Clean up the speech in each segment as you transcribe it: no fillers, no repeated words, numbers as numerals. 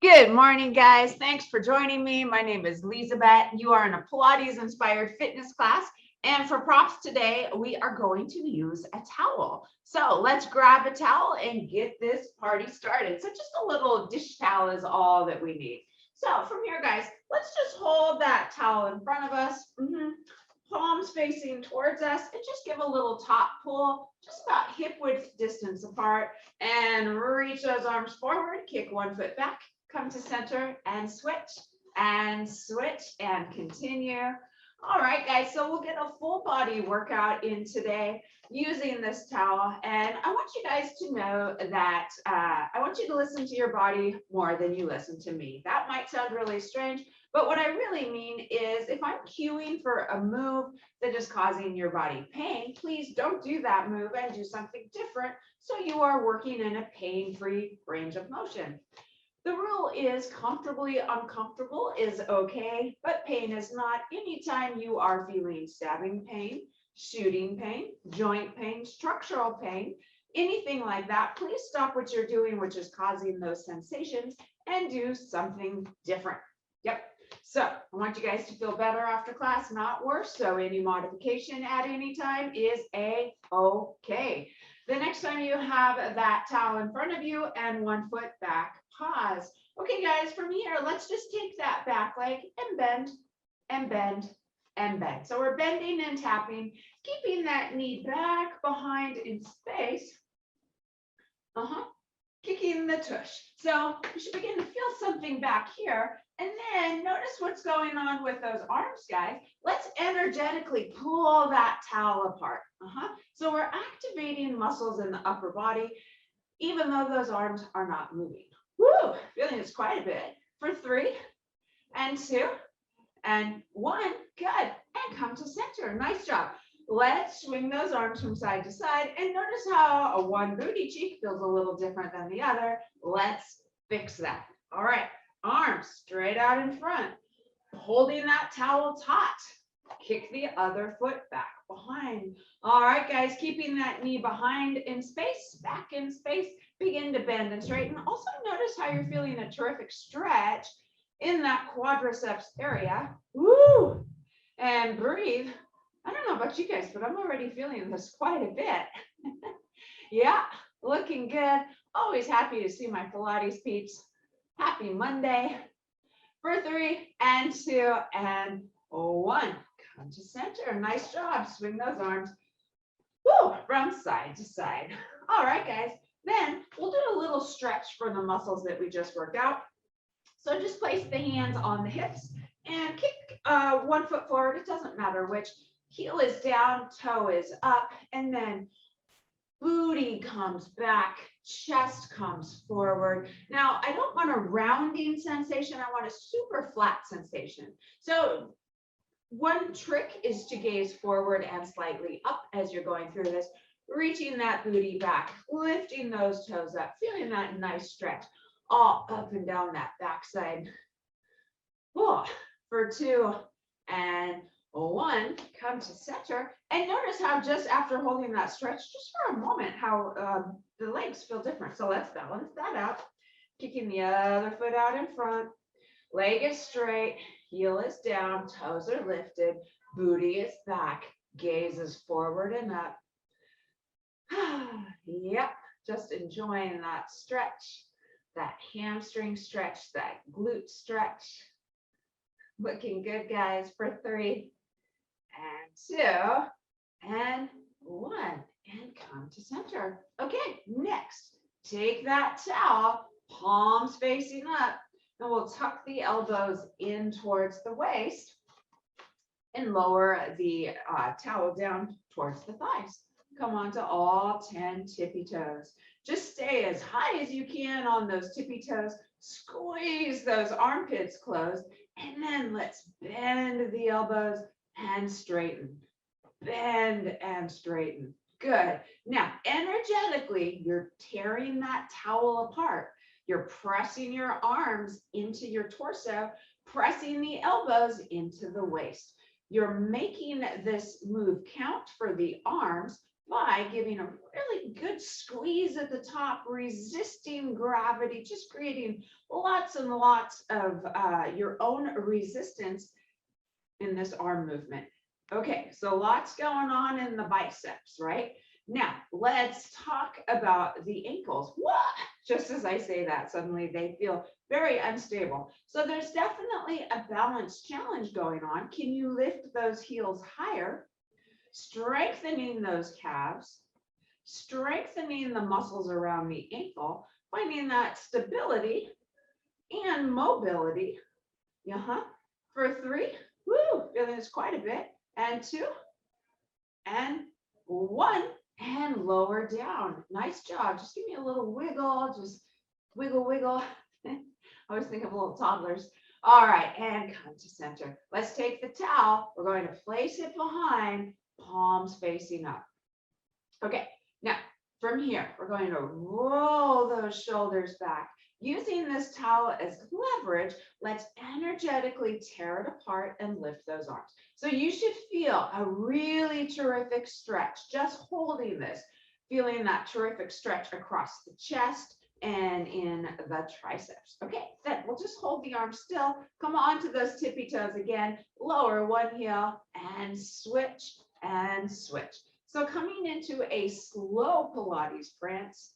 Good morning, guys. Thanks for joining me. My name is Elizabeth. You are in a Pilates-inspired fitness class. And for props today, we are going to use a towel. So let's grab a towel and get this party started. So just a little dish towel is all that we need. So from here, guys, let's just hold that towel in front of us. Palms facing towards us, and just give a little top pull, just about hip width distance apart, and reach those arms forward, kick one foot back, come to center and switch and continue. All right, guys, so we'll get a full body workout in today using this towel. And I want you guys to know that I want you to listen to your body more than you listen to me. That might sound really strange, but what I really mean is if I'm cueing for a move that is causing your body pain, please don't do that move and do something different so you are working in a pain-free range of motion. The rule is comfortably uncomfortable is okay, but pain is not. Anytime you are feeling stabbing pain, shooting pain, joint pain, structural pain, anything like that, please stop what you're doing, which is causing those sensations, and do something different. Yep. So I want you guys to feel better after class, not worse. So any modification at any time is a-okay. The next time you have that towel in front of you and 1 foot back, pause. Okay, guys, from here, let's just take that back leg and bend and bend and bend. So we're bending and tapping, keeping that knee back behind in space. Kicking the tush. So you should begin to feel something back here. And then notice what's going on with those arms, guys. Let's energetically pull that towel apart. So we're activating muscles in the upper body, even though those arms are not moving. Woo, feeling this quite a bit. For 3 and 2 and 1, good. And come to center, nice job. Let's swing those arms from side to side and notice how one booty cheek feels a little different than the other. Let's fix that. All right, arms straight out in front, holding that towel taut. Kick the other foot back behind. All right, guys, keeping that knee behind in space, back in space, begin to bend and straighten. Also notice how you're feeling a terrific stretch in that quadriceps area. Woo! And breathe. I don't know about you guys, but I'm already feeling this quite a bit. Yeah, looking good. Always happy to see my Pilates peeps. Happy Monday. For 3 and 2 and 1. Come to center. Nice job. Swing those arms. Woo, from side to side. All right, guys. Then we'll do a little stretch for the muscles that we just worked out. So just place the hands on the hips and kick 1 foot forward. It doesn't matter which. Heel is down, toe is up, and then booty comes back, chest comes forward. Now, I don't want a rounding sensation. I want a super flat sensation. So one trick is to gaze forward and slightly up as you're going through this, reaching that booty back, lifting those toes up, feeling that nice stretch all up and down that backside. Oh, for 2 and 1, come to center, and notice how just after holding that stretch, just for a moment, how the legs feel different. So let's balance that out. Kicking the other foot out in front, leg is straight, heel is down, toes are lifted, booty is back, gaze is forward and up. Yep, just enjoying that stretch, that hamstring stretch, that glute stretch. Looking good, guys, for 3 and 2 and 1, and come to center. Okay, next, take that towel, palms facing up, and we'll tuck the elbows in towards the waist and lower the towel down towards the thighs. Come onto all 10 tippy toes. Just stay as high as you can on those tippy toes. Squeeze those armpits closed, and then let's bend the elbows and straighten. Bend and straighten. Good. Now, energetically, you're tearing that towel apart. You're pressing your arms into your torso, pressing the elbows into the waist. You're making this move count for the arms, by giving a really good squeeze at the top, resisting gravity, just creating lots and lots of your own resistance in this arm movement. Okay, so lots going on in the biceps, right? Now, let's talk about the ankles. What? Just as I say that, suddenly they feel very unstable. So there's definitely a balance challenge going on. Can you lift those heels higher? Strengthening those calves, strengthening the muscles around the ankle, finding that stability and mobility. For 3, woo, feeling this quite a bit, and 2, and 1, and lower down. Nice job. Just give me a little wiggle, just wiggle, wiggle. I always think of little toddlers. All right, and come to center. Let's take the towel. We're going to place it behind, palms facing up. Okay, now from here, we're going to roll those shoulders back. Using this towel as leverage, let's energetically tear it apart and lift those arms. So you should feel a really terrific stretch, just holding this, feeling that terrific stretch across the chest and in the triceps. Okay, then we'll just hold the arms still. Come on to those tippy toes again. Lower one heel and switch and switch. So coming into a slow Pilates prance.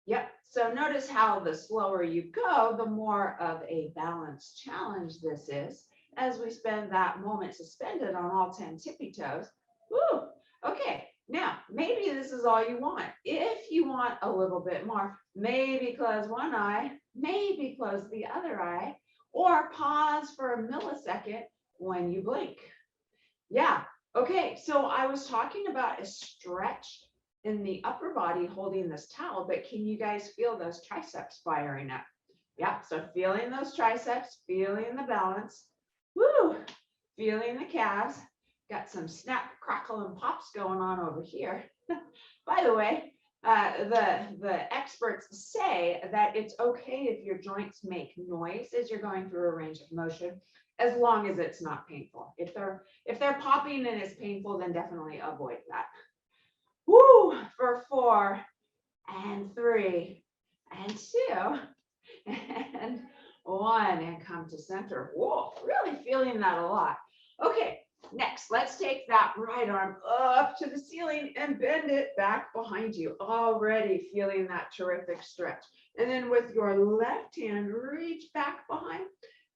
Yep. So notice how the slower you go, the more of a balance challenge this is, as we spend that moment suspended on all 10 tippy toes. Woo. Okay. Now, maybe this is all you want. If you want a little bit more, maybe close one eye, maybe close the other eye, or pause for a millisecond when you blink. Yeah. Okay. So I was talking about a stretch in the upper body holding this towel, but can you guys feel those triceps firing up? Yeah, so feeling those triceps, feeling the balance, woo, feeling the calves, got some snap, crackle, and pops going on over here. By the way, the experts say that it's okay if your joints make noise as you're going through a range of motion, as long as it's not painful. If they're popping and it's painful, then definitely avoid that. Woo, for 4 and 3 and 2 and 1, and come to center. Whoa, really feeling that a lot. Okay, next, let's take that right arm up to the ceiling and bend it back behind you. Already feeling that terrific stretch. And then with your left hand, reach back behind,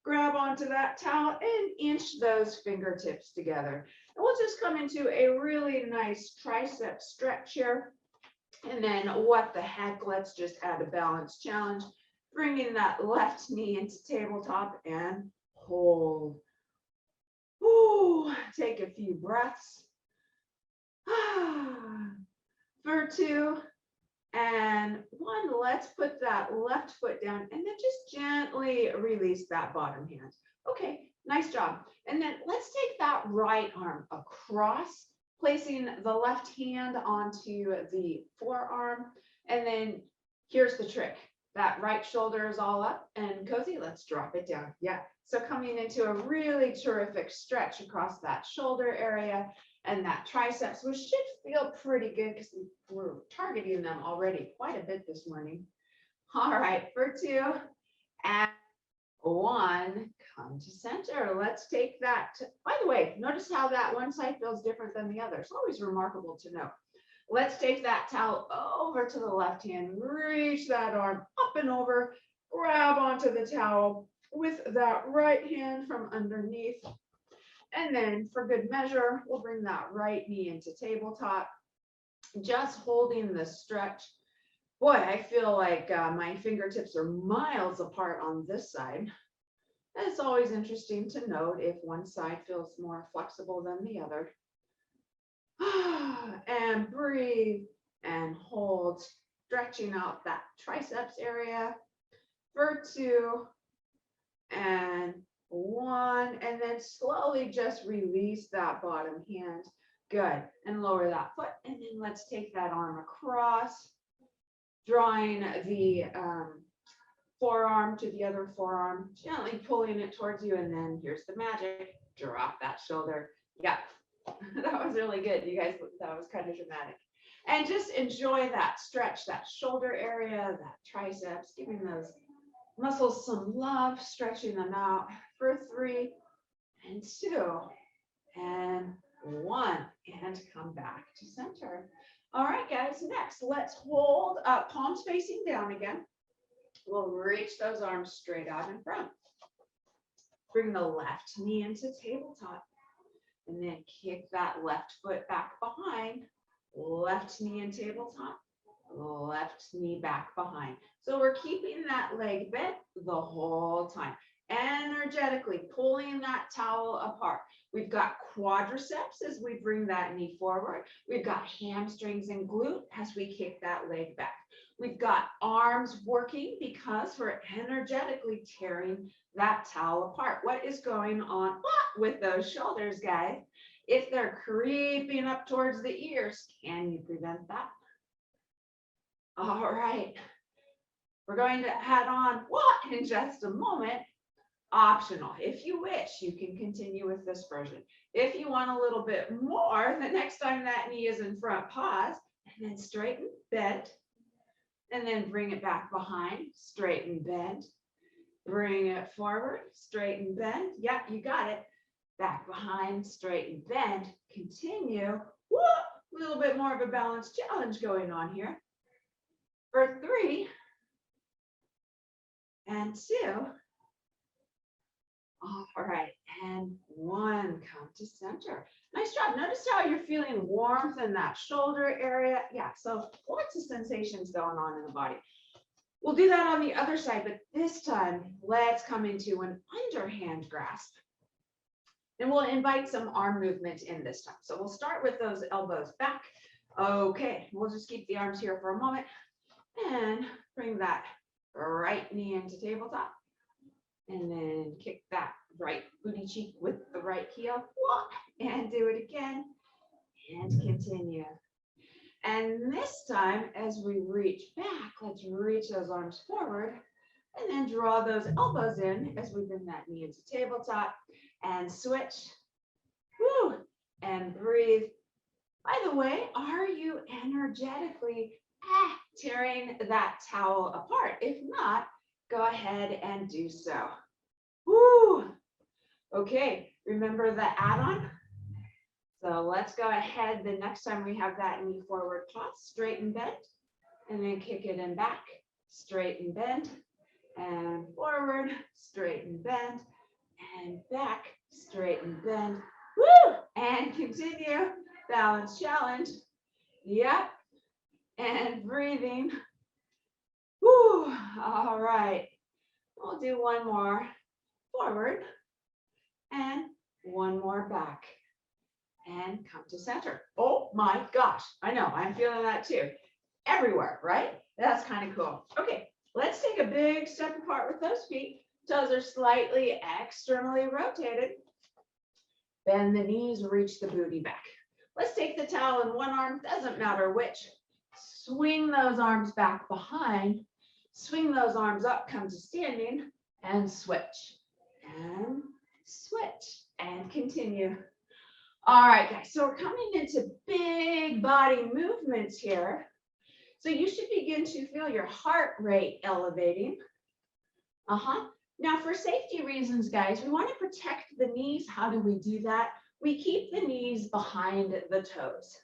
grab onto that towel and inch those fingertips together. And we'll just come into a really nice tricep stretch here. And then what the heck, let's just add a balance challenge. Bringing that left knee into tabletop and hold. Ooh, take a few breaths. For 2 and 1, let's put that left foot down and then just gently release that bottom hand. Okay, nice job. And then let's take that right arm across, placing the left hand onto the forearm. And then here's the trick. That right shoulder is all up and cozy. Let's drop it down. Yeah. So coming into a really terrific stretch across that shoulder area and that triceps, which should feel pretty good because we're targeting them already quite a bit this morning. All right, for 2 and 1, come to center. Let's take that. By the way, notice how that one side feels different than the other. It's always remarkable to know. Let's take that towel over to the left hand, reach that arm up and over, grab onto the towel with that right hand from underneath. And then for good measure, we'll bring that right knee into tabletop, just holding the stretch. Boy, I feel like my fingertips are miles apart on this side. It's always interesting to note if one side feels more flexible than the other. And breathe and hold, stretching out that triceps area. For 2 and 1, and then slowly just release that bottom hand. Good. And lower that foot. And then let's take that arm across, drawing the forearm to the other forearm, gently pulling it towards you. And then here's the magic. Drop that shoulder. Yeah. That was really good. You guys, that was kind of dramatic. And just enjoy that stretch, that shoulder area, that triceps, giving those muscles some love, stretching them out for 3 and 2 and 1, and come back to center. All right, guys, next, let's hold up, palms facing down again. We'll reach those arms straight out in front. Bring the left knee into tabletop, and then kick that left foot back behind. Left knee in tabletop, left knee back behind. So we're keeping that leg bent the whole time, energetically pulling that towel apart. We've got quadriceps as we bring that knee forward. We've got hamstrings and glute as we kick that leg back. We've got arms working because we're energetically tearing that towel apart. What is going on with those shoulders, guys? If they're creeping up towards the ears, can you prevent that? All right. We're going to add on what in just a moment. Optional. If you wish, you can continue with this version. If you want a little bit more, the next time that knee is in front, pause, and then straighten, bend, and then bring it back behind, straighten, bend, bring it forward, straighten, bend. Yeah, you got it. Back behind, straighten, bend, continue. Whoop, a little bit more of a balance challenge going on here. For 3 and 2. All right, and 1, come to center. Nice job. Notice how you're feeling warmth in that shoulder area. Yeah, so lots of sensations going on in the body. We'll do that on the other side, but this time, let's come into an underhand grasp. And we'll invite some arm movement in this time. So we'll start with those elbows back. Okay, we'll just keep the arms here for a moment and bring that right knee into tabletop. And then kick that right booty cheek with the right heel. And do it again. And continue. And this time, as we reach back, let's reach those arms forward. And then draw those elbows in as we bring that knee into tabletop. And switch. Woo! And breathe. By the way, are you energetically tearing that towel apart? If not, go ahead and do so. Woo! Okay, remember the add-on? So let's go ahead. The next time we have that knee forward, pause, straighten, bend, and then kick it in back, straighten, bend, and forward, straighten, bend, and back, straighten, bend. Woo! And continue. Balance challenge. Yep. And breathing. Woo! All right. We'll do one more forward and one more back. And come to center. Oh my gosh. I know. I'm feeling that too. Everywhere, right? That's kind of cool. Okay. Let's take a big step apart with those feet. Toes are slightly externally rotated. Bend the knees, reach the booty back. Let's take the towel in one arm, doesn't matter which. Swing those arms back behind. Swing those arms up, come to standing, and switch. And switch. And continue. All right, guys, so we're coming into big body movements here. So you should begin to feel your heart rate elevating. Now, for safety reasons, guys, we want to protect the knees. How do we do that? We keep the knees behind the toes.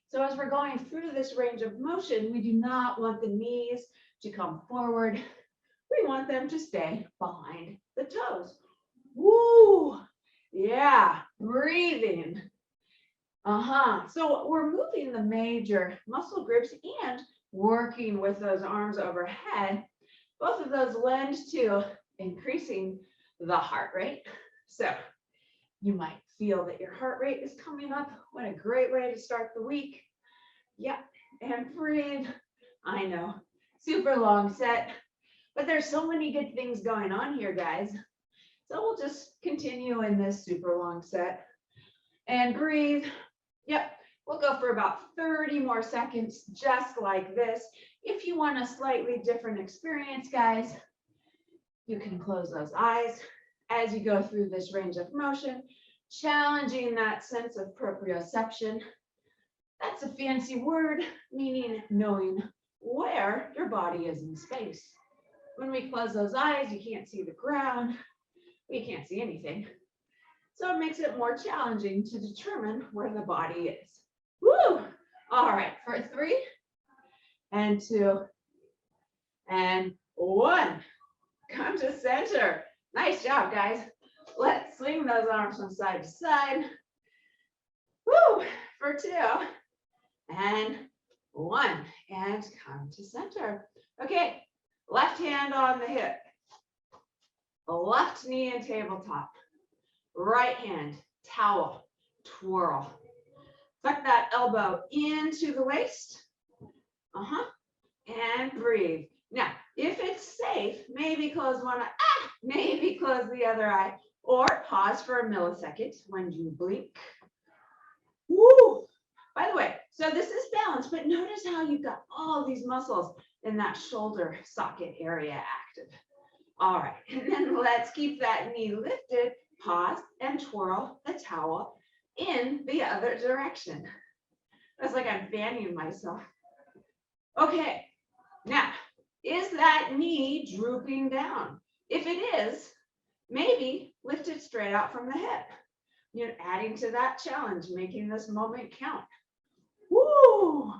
So as we're going through this range of motion, we do not want the knees to come forward. We want them to stay behind the toes. Woo! Yeah, breathing. So we're moving the major muscle groups and working with those arms overhead. Both of those lend to increasing the heart rate. So you might feel that your heart rate is coming up. What a great way to start the week. Yep, and breathe. I know, super long set, but there's so many good things going on here, guys. So we'll just continue in this super long set and breathe. Yep, we'll go for about 30 more seconds, just like this. If you want a slightly different experience, guys, you can close those eyes as you go through this range of motion, challenging that sense of proprioception. That That's a fancy word meaning knowing where your body is in space. When we close those eyes, you can't see the ground. We can't see anything. So it makes it more challenging to determine where the body is. Woo! All right, for 3 and 2 and 1. Come to center. Nice job, guys. Let's swing those arms from side to side. Woo! For 2 and 1. And come to center. Okay, left hand on the hip. Left knee and tabletop. Right hand, towel, twirl. Tuck that elbow into the waist. And breathe. Now, if it's safe, maybe close one eye, maybe close the other eye, or pause for a millisecond when you blink. Woo! By the way, so this is balance, but notice how you've got all these muscles in that shoulder socket area active. All right, and then let's keep that knee lifted, pause, and twirl the towel in the other direction. That's like I'm fanning myself. Okay, now, is that knee drooping down? If it is, maybe lift it straight out from the hip. You're adding to that challenge, making this moment count. Woo!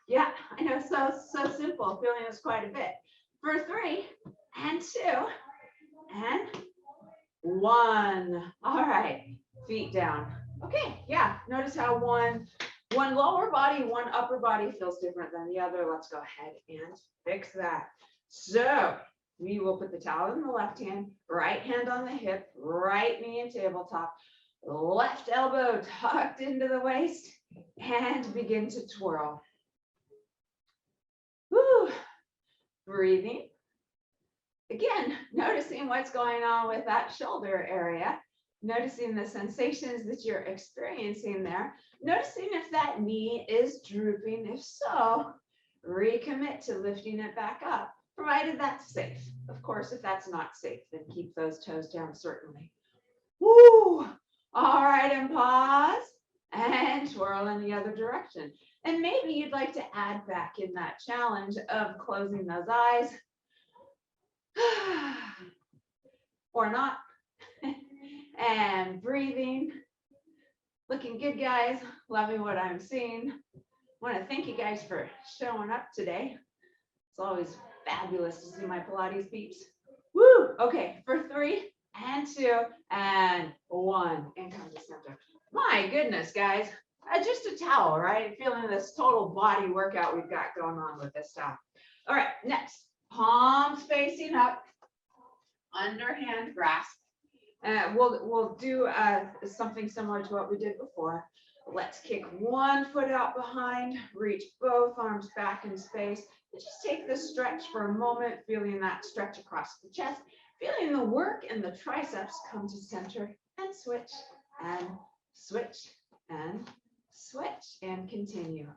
Yeah, I know, so simple, feeling this quite a bit. For 3 and 2 and 1. All right, feet down. Okay, yeah, notice how one lower body, one upper body feels different than the other. Let's go ahead and fix that. So we will put the towel in the left hand, right hand on the hip, right knee and tabletop, left elbow tucked into the waist, and begin to twirl. Woo. Breathing. Again, noticing what's going on with that shoulder area, noticing the sensations that you're experiencing there, noticing if that knee is drooping. If so, recommit to lifting it back up, provided that's safe. Of course, if that's not safe, then keep those toes down, certainly. Woo! All right, and pause, and twirl in the other direction. And maybe you'd like to add back in that challenge of closing those eyes, or not, and breathing. Looking good, guys. Loving what I'm seeing. Want to thank you guys for showing up today. It's always fabulous to see my Pilates peeps. Woo! Okay, for 3 and 2 and 1, and come to center. My goodness, guys. Just a towel, right? Feeling this total body workout we've got going on with this stuff. All right, next, palms facing up, underhand grasp. We'll do something similar to what we did before. Let's kick one foot out behind, reach both arms back in space, and just take this stretch for a moment, feeling that stretch across the chest, feeling the work in the triceps come to center, and switch, and switch, and switch, and continue.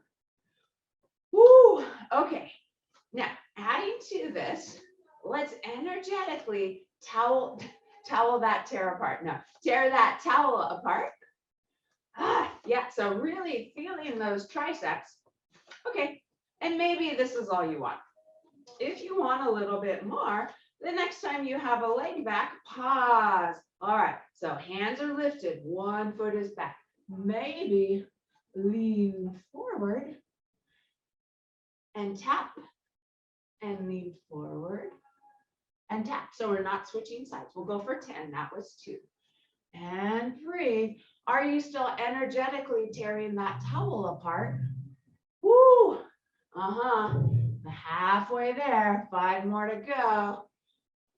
Woo! Okay, now adding to this, let's energetically towel that tear apart. No, tear that towel apart. Yeah, so really feeling those triceps. Okay, and maybe this is all you want. If you want a little bit more, the next time you have a leg back, pause. All right, so hands are lifted, one foot is back. Maybe lean forward and tap, and lean forward and tap. So we're not switching sides. We'll go for 10. That was 2. And breathe. Are you still energetically tearing that towel apart? Woo! Halfway there. 5 more to go.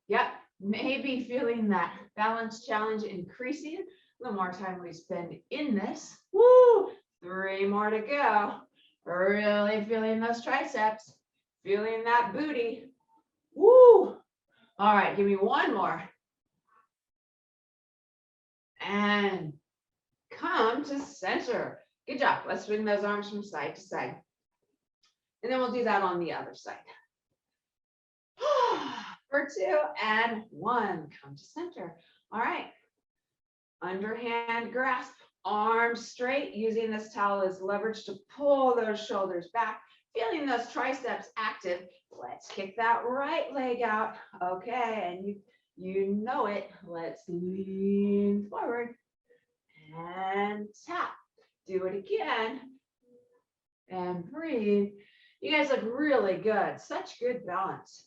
Yep. Maybe feeling that balance challenge increasing the more time we spend in this. Woo! 3 more to go. Really feeling those triceps. Feeling that booty. Woo! All right, give me 1 more. And come to center. Good job. Let's swing those arms from side to side. And then we'll do that on the other side. For 2 and 1, come to center. All right. Underhand grasp Arms straight, using this towel as leverage to pull those shoulders back, feeling those triceps active. Let's kick that right leg out. Okay, and you know it. Let's lean forward and tap. Do it again and breathe. You guys look really good. Such good balance.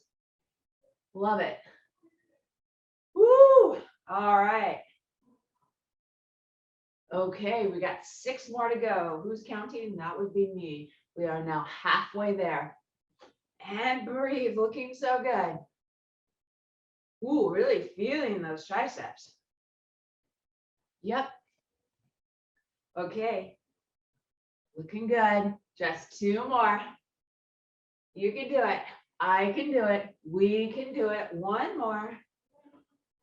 Love it. Woo! All right. Okay, we got 6 more to go. Who's counting? That would be me. We are now halfway there. And breathe, looking so good. Ooh, really feeling those triceps. Yep. Okay. Looking good. Just 2 more. You can do it. I can do it. We can do it. 1 more.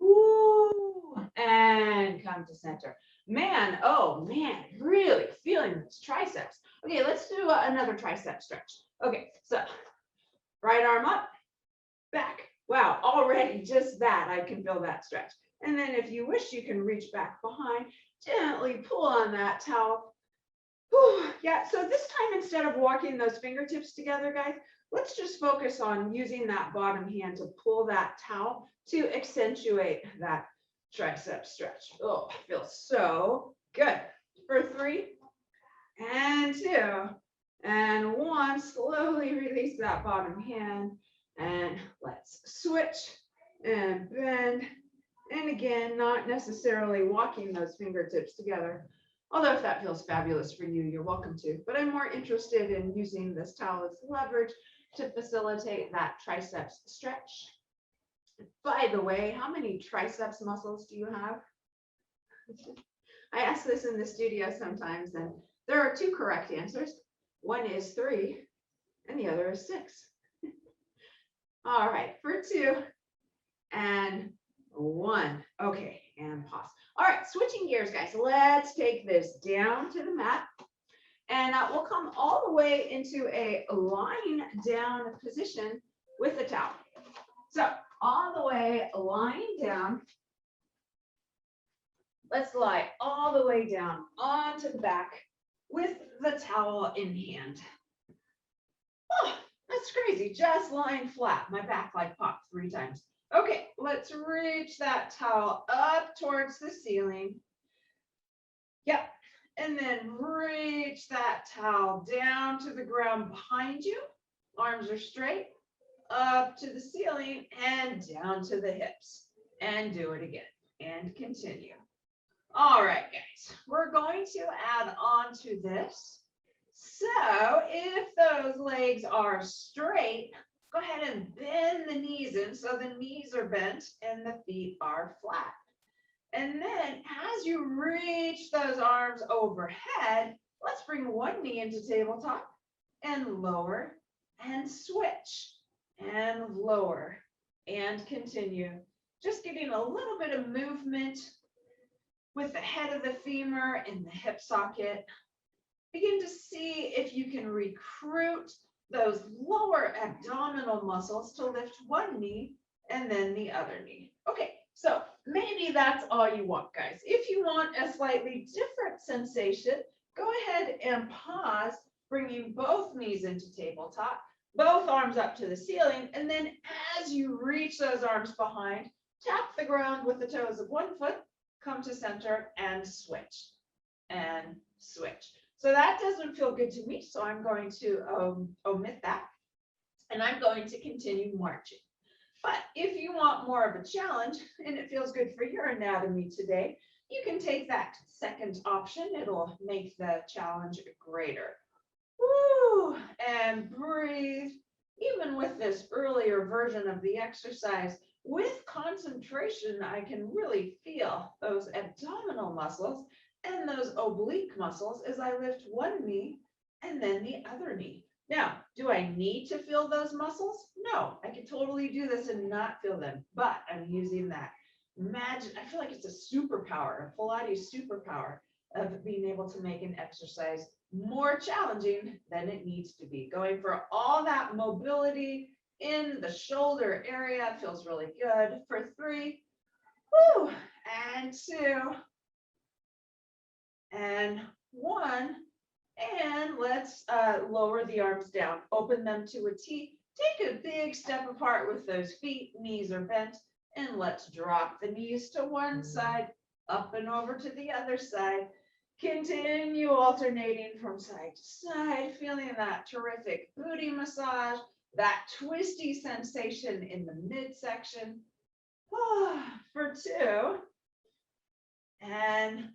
Woo! And come to center. Man, oh man, really feeling those triceps. Okay, let's do another tricep stretch. Okay, so right arm up, back. Wow, already just that, I can feel that stretch. And then if you wish, you can reach back behind, gently pull on that towel. Whew, yeah, so this time, instead of walking those fingertips together, guys, let's just focus on using that bottom hand to pull that towel to accentuate that tricep stretch. Oh, feels so good. For 3 and 2 and 1, slowly release that bottom hand and let's switch and bend. And again, not necessarily walking those fingertips together. Although if that feels fabulous for you, you're welcome to. But I'm more interested in using this towel as leverage to facilitate that triceps stretch. By the way, how many triceps muscles do you have? I ask this in the studio sometimes, and there are 2 correct answers. One is 3, and the other is 6. All right, for 2 and 1. Okay, and pause. All right, switching gears, guys. Let's take this down to the mat, and we'll come all the way into a lying down position with the towel. So all the way lying down. Let's lie all the way down onto the back with the towel in hand. Oh, that's crazy. Just lying flat. My back like popped 3 times. Okay, let's reach that towel up towards the ceiling. Yep. And then reach that towel down to the ground behind you. Arms are straight. Up to the ceiling and down to the hips, and do it again and continue. All right, guys, we're going to add on to this. So if those legs are straight, go ahead and bend the knees in so the knees are bent and the feet are flat. And then as you reach those arms overhead, let's bring one knee into tabletop and lower and switch. And lower and continue. Just getting a little bit of movement with the head of the femur and the hip socket. Begin to see if you can recruit those lower abdominal muscles to lift one knee and then the other knee. Okay, so maybe that's all you want, guys. If you want a slightly different sensation, go ahead and pause, bringing both knees into tabletop. Both arms up to the ceiling, and then as you reach those arms behind, tap the ground with the toes of one foot, come to center and switch. So that doesn't feel good to me, so I'm going to omit that, and I'm going to continue marching. But if you want more of a challenge, and it feels good for your anatomy today, you can take that second option. It'll make the challenge greater. Woo, and breathe. Even with this earlier version of the exercise, with concentration, I can really feel those abdominal muscles and those oblique muscles as I lift one knee and then the other knee. Now, do I need to feel those muscles? No, I can totally do this and not feel them, but I'm using that magic. I feel like it's a superpower, a Pilates superpower of being able to make an exercise more challenging than it needs to be. Going for all that mobility in the shoulder area feels really good. For 3, woo, and 2, and 1. And let's lower the arms down, open them to a T. Take a big step apart with those feet, knees are bent, and let's drop the knees to one side, up and over to the other side. Continue alternating from side to side, feeling that terrific booty massage, that twisty sensation in the midsection. For 2, and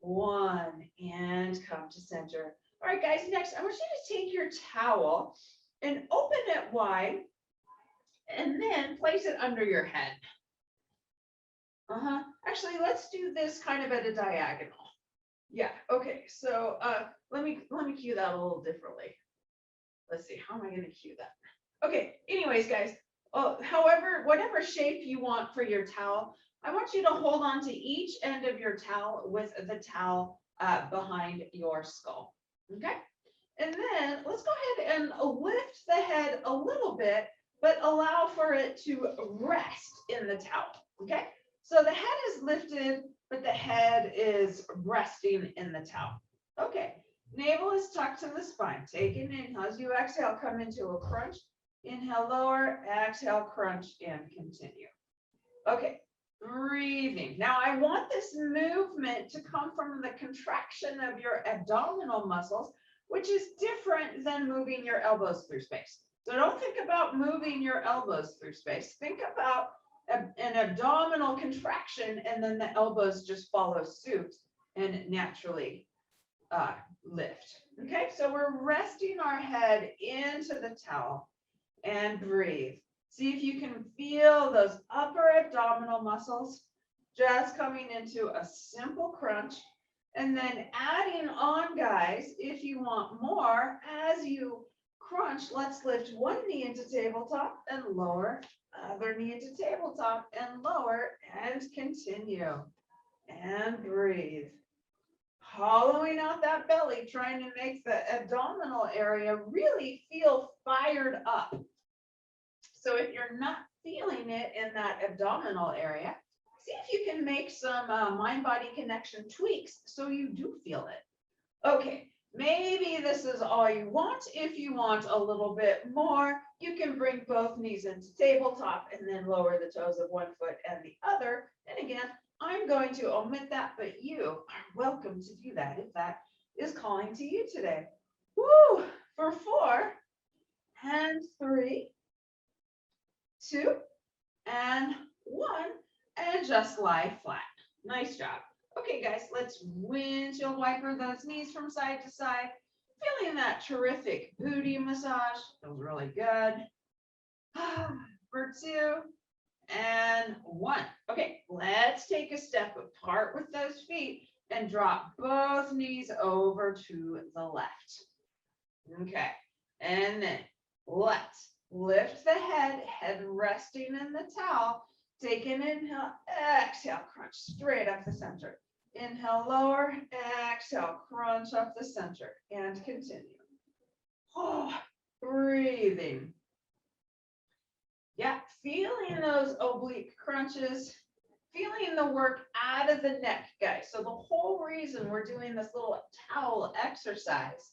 1, and come to center. All right, guys, next, I want you to take your towel and open it wide, and then place it under your head. Actually, let's do this kind of at a diagonal. Yeah, okay, so let me cue that a little differently. Let's see, how am I going to cue that? Okay, anyways, guys, however, whatever shape you want for your towel, I want you to hold on to each end of your towel with the towel behind your skull, okay? And then let's go ahead and lift the head a little bit, but allow for it to rest in the towel, okay? So the head is lifted, but the head is resting in the towel. Okay, navel is tucked to the spine. Take an inhale. As you exhale, come into a crunch. Inhale, lower, exhale, crunch, and continue. Okay, breathing. Now I want this movement to come from the contraction of your abdominal muscles, which is different than moving your elbows through space. So don't think about moving your elbows through space. Think about an abdominal contraction, and then the elbows just follow suit and naturally lift. Okay, so we're resting our head into the towel and breathe. See if you can feel those upper abdominal muscles just coming into a simple crunch, and then adding on, guys, if you want more, as you crunch, let's lift one knee into tabletop and lower, other knee into tabletop and lower, and continue. And breathe. Hollowing out that belly, trying to make the abdominal area really feel fired up. So if you're not feeling it in that abdominal area, see if you can make some mind-body connection tweaks so you do feel it. Okay, maybe this is all you want. If you want a little bit more, you can bring both knees into tabletop and then lower the toes of one foot and the other. And again, I'm going to omit that, but you are welcome to do that if that is calling to you today. Woo! For 4, and 3, 2, and 1, and just lie flat. Nice job. Okay, guys, let's windshield wiper those knees from side to side. Feeling that terrific booty massage. Feels really good. For 2, and 1. Okay, let's take a step apart with those feet and drop both knees over to the left. Okay, and then let's lift the head resting in the towel. Take an inhale, exhale, crunch straight up the center. Inhale, lower, exhale, crunch up the center, and continue. Breathing. Yeah, feeling those oblique crunches, feeling the work out of the neck, guys. So the whole reason we're doing this little towel exercise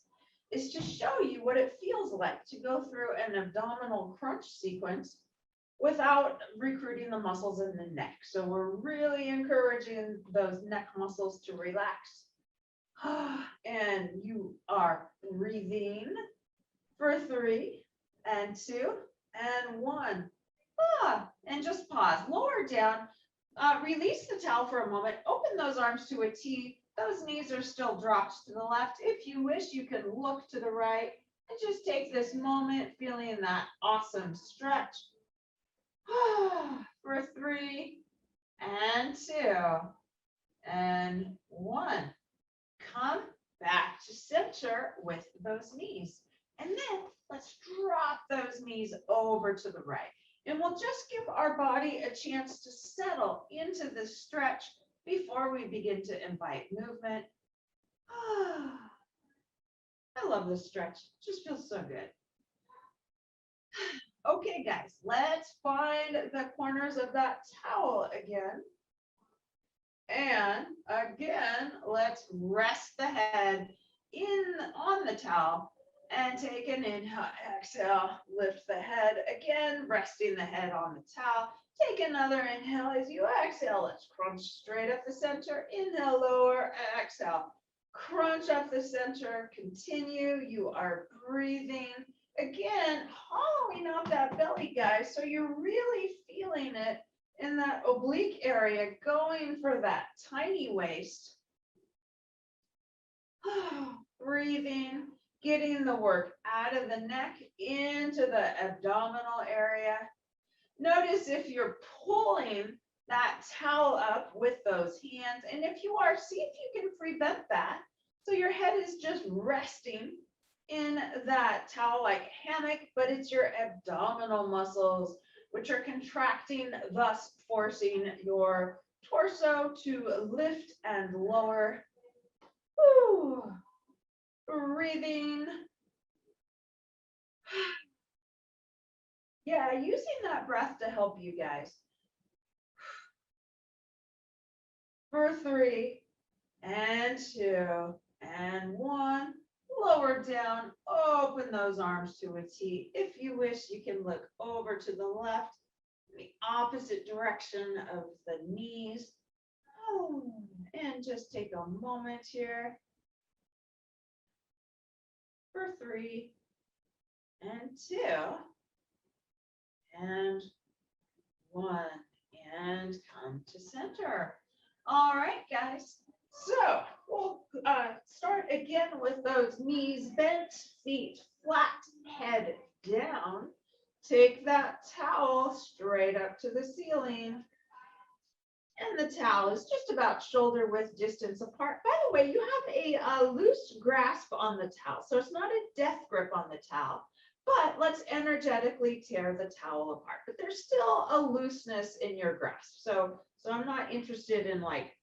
is to show you what it feels like to go through an abdominal crunch sequence without recruiting the muscles in the neck. So we're really encouraging those neck muscles to relax. And you are breathing for 3, and 2, and 1. And just pause, lower down, release the towel for a moment, open those arms to a T. Those knees are still dropped to the left. If you wish, you can look to the right and just take this moment feeling that awesome stretch. For 3, and 2, and 1. Come back to center with those knees. And then let's drop those knees over to the right. And we'll just give our body a chance to settle into this stretch before we begin to invite movement. I love this stretch. It just feels so good. Okay, guys, let's find the corners of that towel again. And again, let's rest the head on the towel and take an inhale, exhale, lift the head again, resting the head on the towel. Take another inhale as you exhale. Let's crunch straight up the center. Inhale, lower, exhale. Crunch up the center. Continue. You are breathing. Again, hollowing out that belly, guys. So you're really feeling it in that oblique area, going for that tiny waist. Breathing, getting the work out of the neck into the abdominal area. Notice if you're pulling that towel up with those hands. And if you are, see if you can prevent that. So your head is just resting in that towel-like hammock, but it's your abdominal muscles which are contracting, thus forcing your torso to lift and lower. Woo. Breathing. Yeah, using that breath to help you guys. For 3 and 2 and 1. Lower down, open those arms to a T. If you wish, you can look over to the left, the opposite direction of the knees. And just take a moment here. For 3 and 2 and 1. And come to center. All right, guys. So we'll start again with those knees bent, feet flat, head down. Take that towel straight up to the ceiling. And the towel is just about shoulder width distance apart. By the way, you have a loose grasp on the towel. So it's not a death grip on the towel, but let's energetically tear the towel apart. But there's still a looseness in your grasp. So I'm not interested in like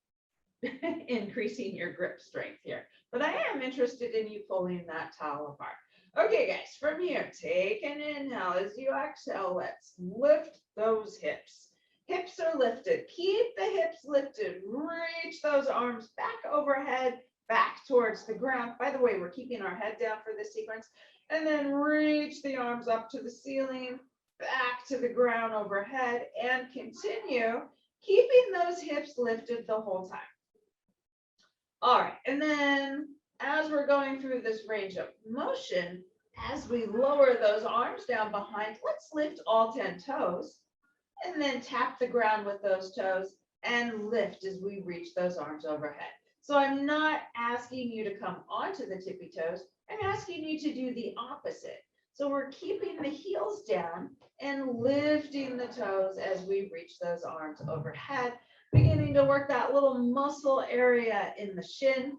increasing your grip strength here, but I am interested in you pulling that towel apart. Okay, guys, from here, take an inhale. As you exhale, let's lift those hips. Hips are lifted. Keep the hips lifted. Reach those arms back overhead, back towards the ground. By the way, we're keeping our head down for this sequence. And then reach the arms up to the ceiling, back to the ground overhead, and continue keeping those hips lifted the whole time. All right, and then as we're going through this range of motion, as we lower those arms down behind, let's lift all 10 toes and then tap the ground with those toes and lift as we reach those arms overhead. So I'm not asking you to come onto the tippy toes. I'm asking you to do the opposite. So we're keeping the heels down and lifting the toes as we reach those arms overhead, beginning to work that little muscle area in the shin.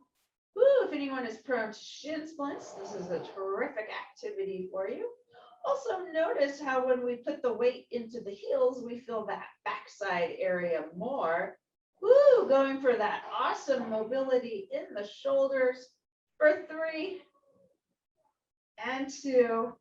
Woo, if anyone is prone to shin splints, this is a terrific activity for you. Also notice how when we put the weight into the heels, we feel that backside area more. Woo, going for that awesome mobility in the shoulders. For 3 and 2.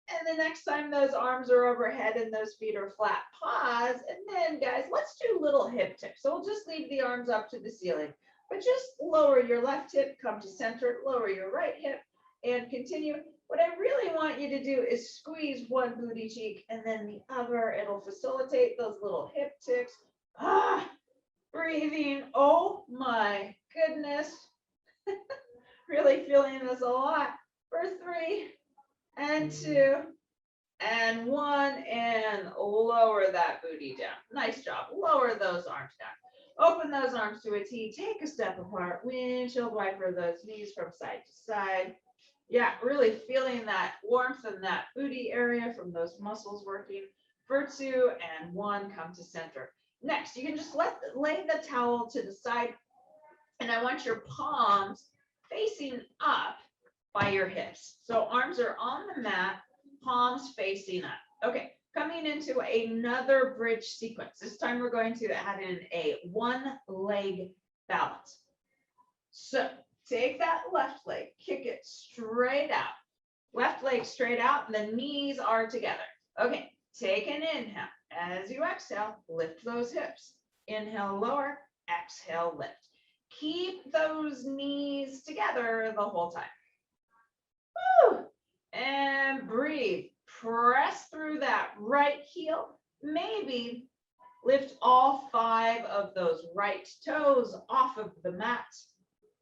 And the next time those arms are overhead and those feet are flat, pause. And then, guys, let's do little hip tips. So we'll just leave the arms up to the ceiling, but just lower your left hip, come to center, lower your right hip, and continue. What I really want you to do is squeeze one booty cheek and then the other. It'll facilitate those little hip ticks. Breathing. Oh my goodness. Really feeling this a lot. For 3 and 2 and 1, and lower that booty down. Nice job. Lower those arms down. Open those arms to a T. Take a step apart. Windshield wiper those knees from side to side. Yeah, really feeling that warmth in that booty area from those muscles working. For 2 and 1, come to center. Next, you can just lay the towel to the side, and I want your palms facing up by your hips. So arms are on the mat, palms facing up. Okay, coming into another bridge sequence. This time we're going to add in a one leg balance. So take that left leg, kick it straight out. Left leg straight out, and the knees are together. Okay, take an inhale. As you exhale, lift those hips. Inhale, lower, exhale, lift. Keep those knees together the whole time. Woo! And breathe. Press through that right heel. Maybe lift all 5 of those right toes off of the mat.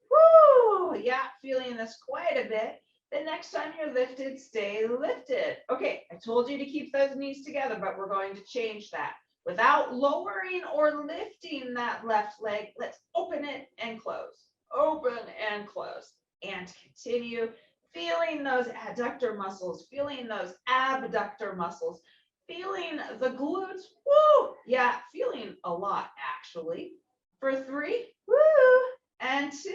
Woo! Yeah, feeling this quite a bit. The next time you're lifted, stay lifted. Okay, I told you to keep those knees together, but we're going to change that. Without lowering or lifting that left leg, let's open it and close. Open and close. And continue feeling those adductor muscles, feeling those abductor muscles, feeling the glutes. Woo! Yeah, feeling a lot actually. For 3, woo! And 2.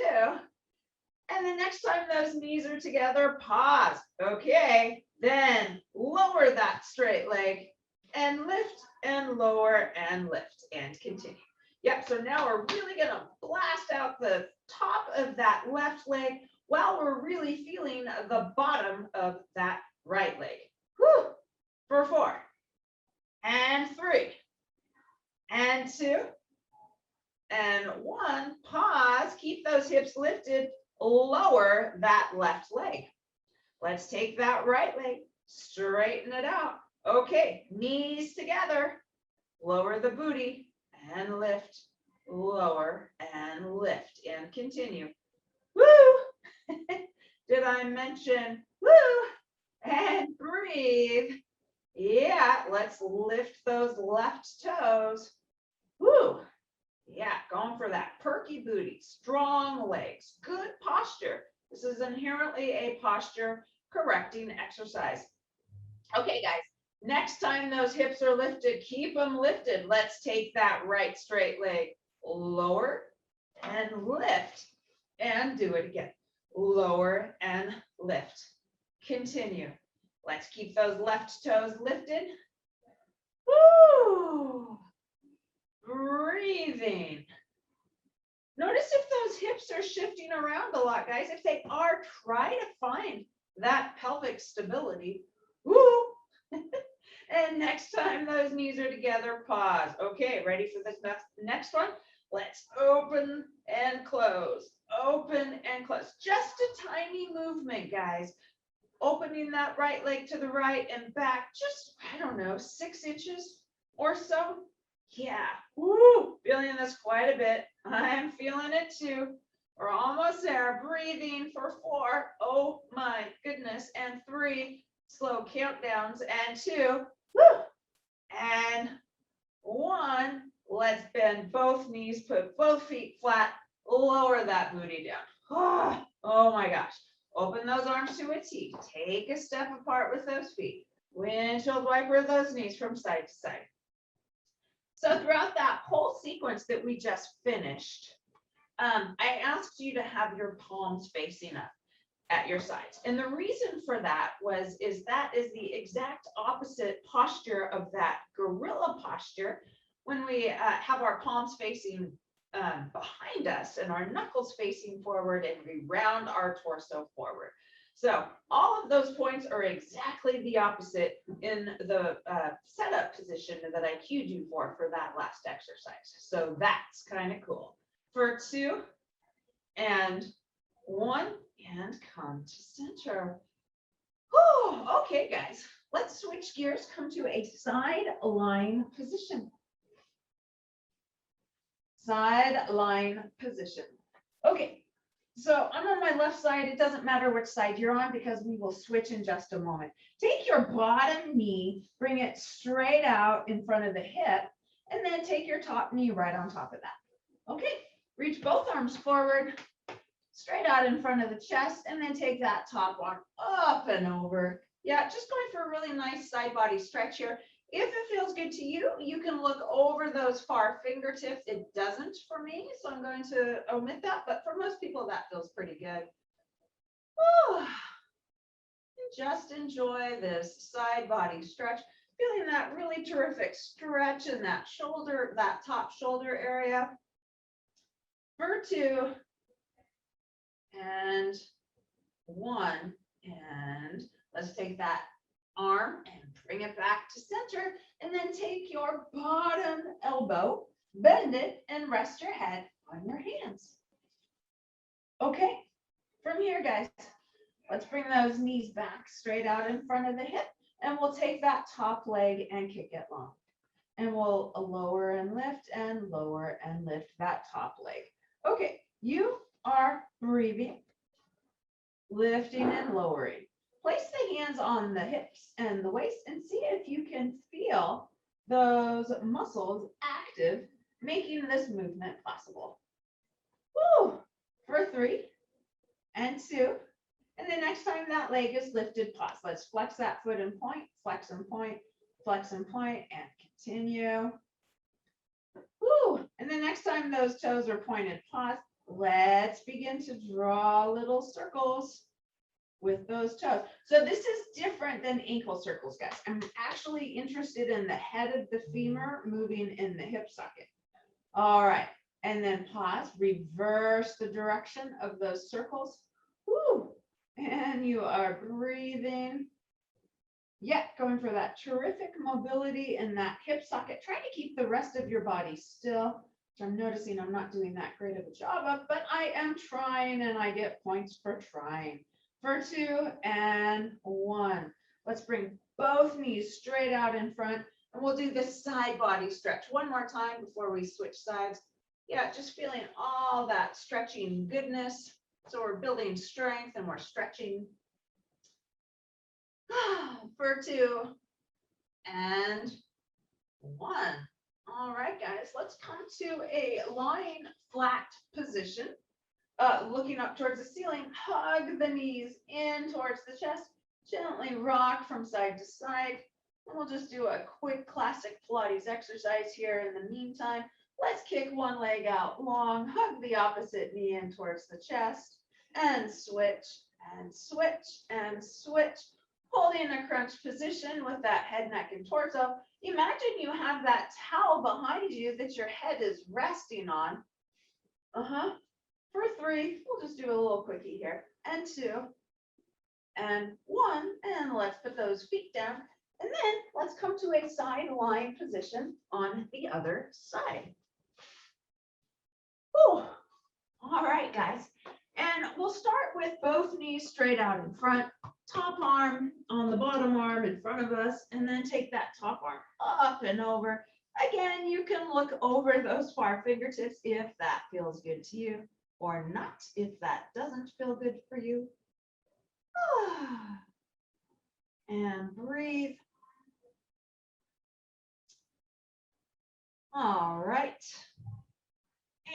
And the next time those knees are together, pause. Okay, then lower that straight leg and lift and lower and lift and continue. Yep, so now we're really gonna blast out the top of that left leg while we're really feeling the bottom of that right leg. Whew. For 4 and 3 and 2 and 1. Pause, keep those hips lifted. Lower that left leg. Let's take that right leg, straighten it out. Okay, knees together, lower the booty and lift, lower and lift and continue. Woo! Did I mention woo? And breathe. Yeah, let's lift those left toes. Woo! Yeah, going for that perky booty, strong legs, good posture. This is inherently a posture correcting exercise. Okay, guys, next time those hips are lifted, keep them lifted. Let's take that right straight leg, lower and lift, and do it again. Lower and lift. Continue. Let's keep those left toes lifted. Woo! Breathing. Notice if those hips are shifting around a lot, guys. If they are, try to find that pelvic stability. Woo! And next time those knees are together, pause. Okay, ready for this next one? Let's open and close. Open and close. Just a tiny movement, guys. Opening that right leg to the right and back, just, I don't know, 6 inches or so. Yeah, woo, feeling this quite a bit. I'm feeling it too. We're almost there. Breathing for 4. Oh my goodness. And 3, slow countdowns. And 2, woo, and 1. Let's bend both knees, put both feet flat, lower that booty down. Oh my gosh. Open those arms to a T. Take a step apart with those feet. Windshield wiper those knees from side to side. So throughout that whole sequence that we just finished, I asked you to have your palms facing up at your sides. And the reason for that is that is the exact opposite posture of that gorilla posture when we have our palms facing behind us and our knuckles facing forward and we round our torso forward. So all of those points are exactly the opposite in the setup position that I cued you for that last exercise. So that's kind of cool. For 2 and 1 and come to center. Whew, okay, guys, let's switch gears, come to a side lying position. Side lying position. Okay. So I'm on my left side. It doesn't matter which side you're on because we will switch in just a moment. Take your bottom knee, bring it straight out in front of the hip, and then take your top knee right on top of that. Okay, reach both arms forward, straight out in front of the chest, and then take that top arm up and over. Yeah, just going for a really nice side body stretch here. If it feels good to you, you can look over those far fingertips. It doesn't for me, so I'm going to omit that. But for most people, that feels pretty good. Oh, just enjoy this side body stretch. Feeling that really terrific stretch in that shoulder, that top shoulder area. For 2 and 1. And let's take that arm and bring it back to center, and then take your bottom elbow, bend it, and rest your head on your hands. Okay, from here, guys, let's bring those knees back straight out in front of the hip, and we'll take that top leg and kick it long. And we'll lower and lift that top leg. Okay, you are breathing, lifting and lowering. Place the hands on the hips and the waist and see if you can feel those muscles active, making this movement possible. Woo! For 3 and 2. And the next time that leg is lifted, pause. Let's flex that foot and point, flex and point, flex and point, and continue. Woo! And the next time those toes are pointed, pause. Let's begin to draw little circles with those toes. So this is different than ankle circles, guys. I'm actually interested in the head of the femur moving in the hip socket. All right. And then pause, reverse the direction of those circles. Woo! And you are breathing. Yeah, going for that terrific mobility in that hip socket. Try to keep the rest of your body still. Which I'm noticing I'm not doing that great of a job of, but I am trying, and I get points for trying. For 2 and 1. Let's bring both knees straight out in front, and we'll do this side body stretch one more time before we switch sides. Yeah, just feeling all that stretching goodness. So we're building strength and we're stretching. For 2 and 1. All right, guys, let's come to a lying flat position. Looking up towards the ceiling, hug the knees in towards the chest, gently rock from side to side. And we'll just do a quick classic Pilates exercise here. In the meantime, let's kick one leg out long, hug the opposite knee in towards the chest, and switch, and switch, and switch. Holding a crunch position with that head, neck, and torso. Imagine you have that towel behind you that your head is resting on. For 3, we'll just do a little quickie here. And 2 and 1. And let's put those feet down. And then let's come to a side lying position on the other side. Whew. All right, guys. And we'll start with both knees straight out in front, top arm on the bottom arm in front of us, and then take that top arm up and over. Again, you can look over those far fingertips if that feels good to you, or not if that doesn't feel good for you. And breathe. All right.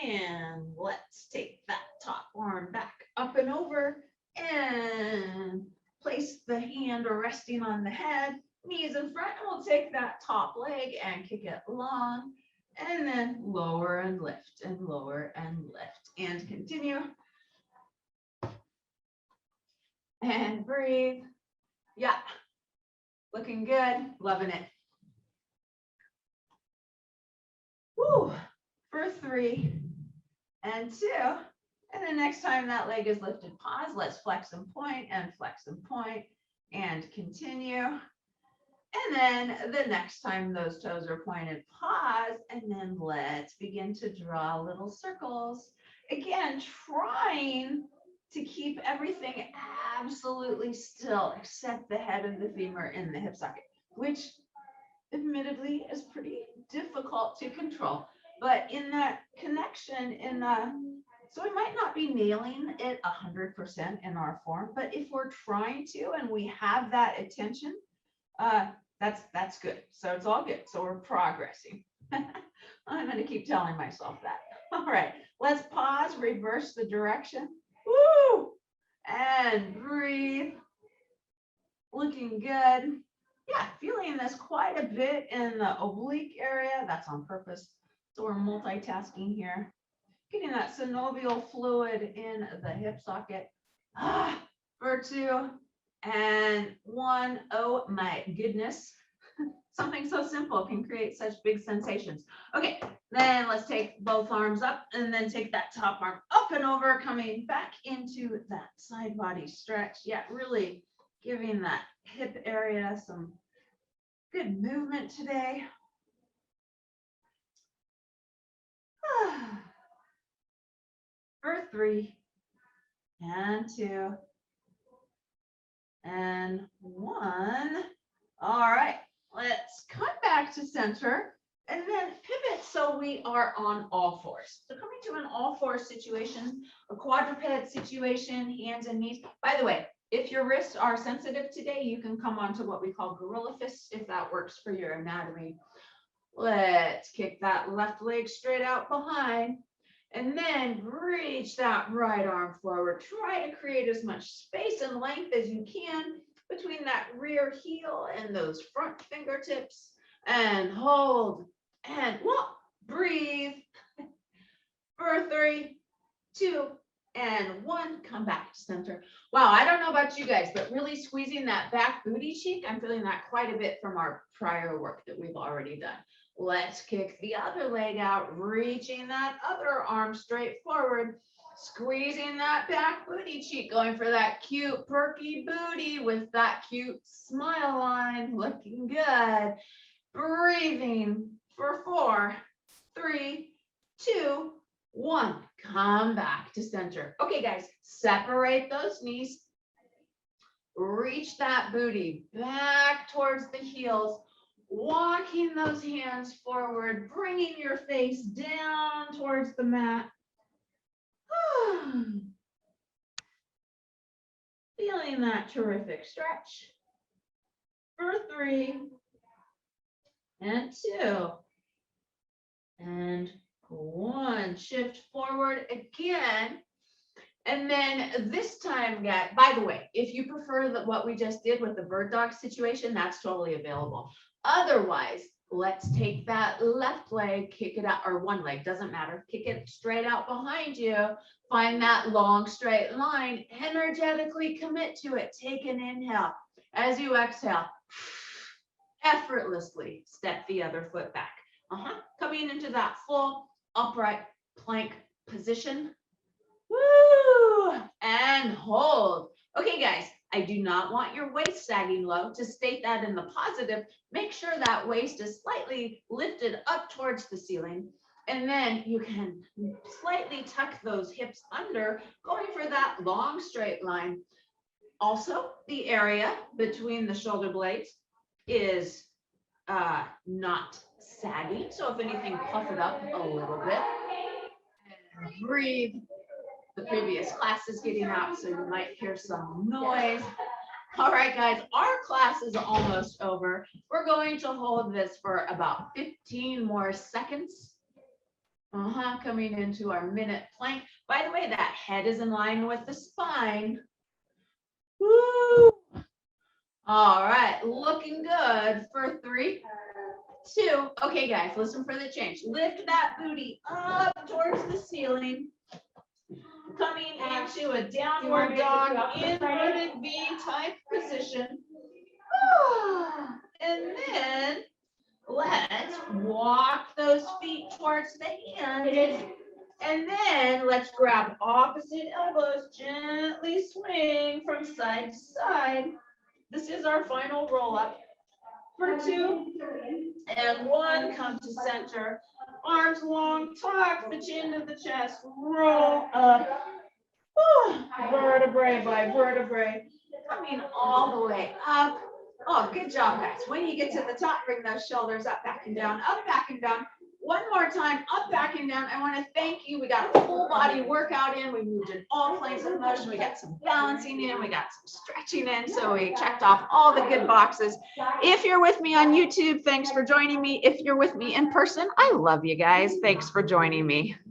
And let's take that top arm back up and over and place the hand resting on the head, knees in front, and we'll take that top leg and kick it long, and then lower and lift and lower and lift, and continue. And breathe. Yeah, looking good, loving it. Woo. For 3 and 2. And the next time that leg is lifted, pause. Let's flex and point and continue. And then the next time those toes are pointed, pause. And then let's begin to draw little circles. Again, trying to keep everything absolutely still except the head of the femur in the hip socket, which admittedly is pretty difficult to control. But in that connection, so we might not be nailing it 100% in our form, but if we're trying to and we have that attention, that's good. So it's all good. So we're progressing. I'm going to keep telling myself that. All right, let's pause, reverse the direction. Woo! And breathe. Looking good. Yeah, feeling this quite a bit in the oblique area. That's on purpose. So we're multitasking here. Getting that synovial fluid in the hip socket. For 2 and 1. Oh my goodness. Something so simple can create such big sensations. Okay, then let's take both arms up and then take that top arm up and over, coming back into that side body stretch. Yeah, really giving that hip area some good movement today. 3 and 2 and 1. All right, let's come back to center and then pivot so we are on all fours. So coming to an all fours situation, a quadruped situation, hands and knees. By the way, if your wrists are sensitive today, you can come onto what we call gorilla fists if that works for your anatomy. Let's kick that left leg straight out behind and then reach that right arm forward. Try to create as much space and length as you can between that rear heel and those front fingertips, and hold and breathe for 3, 2, and 1. Come back to center. Wow, I don't know about you guys, but really squeezing that back booty cheek, I'm feeling that quite a bit from our prior work that we've already done. Let's kick the other leg out, reaching that other arm straight forward, squeezing that back booty cheek, going for that cute perky booty with that cute smile line, looking good. Breathing for 4, 3, 2, 1. Come back to center. Okay, guys, separate those knees. Reach that booty back towards the heels. Walking those hands forward, bringing your face down towards the mat. Feeling that terrific stretch for 3 and 2 and 1. Shift forward again. And then this time, guys, by the way, if you prefer what we just did with the bird dog situation, that's totally available. Otherwise, let's take that left leg, kick it out, or one leg, doesn't matter. Kick it straight out behind you. Find that long straight line. Energetically commit to it. Take an inhale. As you exhale, effortlessly step the other foot back. Coming into that full upright plank position. Woo! And hold. Okay, guys, I do not want your waist sagging low. To state that in the positive, make sure that waist is slightly lifted up towards the ceiling. And then you can slightly tuck those hips under, going for that long straight line. Also, the area between the shoulder blades is not sagging. So if anything, puff it up a little bit. And breathe. The previous class is getting out, so you might hear some noise. All right, guys, our class is almost over. We're going to hold this for about 15 more seconds. Coming into our minute plank. By the way, that head is in line with the spine. Woo! All right, looking good for 3, 2. Okay, guys, listen for the change. Lift that booty up towards the ceiling. Coming into a downward dog, inverted V type position. And then let's walk those feet towards the hands. And then let's grab opposite elbows, gently swing from side to side. This is our final roll up. For 2 and 1, come to center. Arms long, tuck the chin to the chest, roll up. Vertebrae by vertebrae, coming all the way up. Oh, good job, guys. When you get to the top, bring those shoulders up, back and down, up, back and down. One more time, up, back and down. I want to thank you. We got a full body workout in. We moved in all planes of motion. We got some balancing in. We got some stretching in. So we checked off all the good boxes. If you're with me on YouTube, thanks for joining me. If you're with me in person, I love you guys. Thanks for joining me.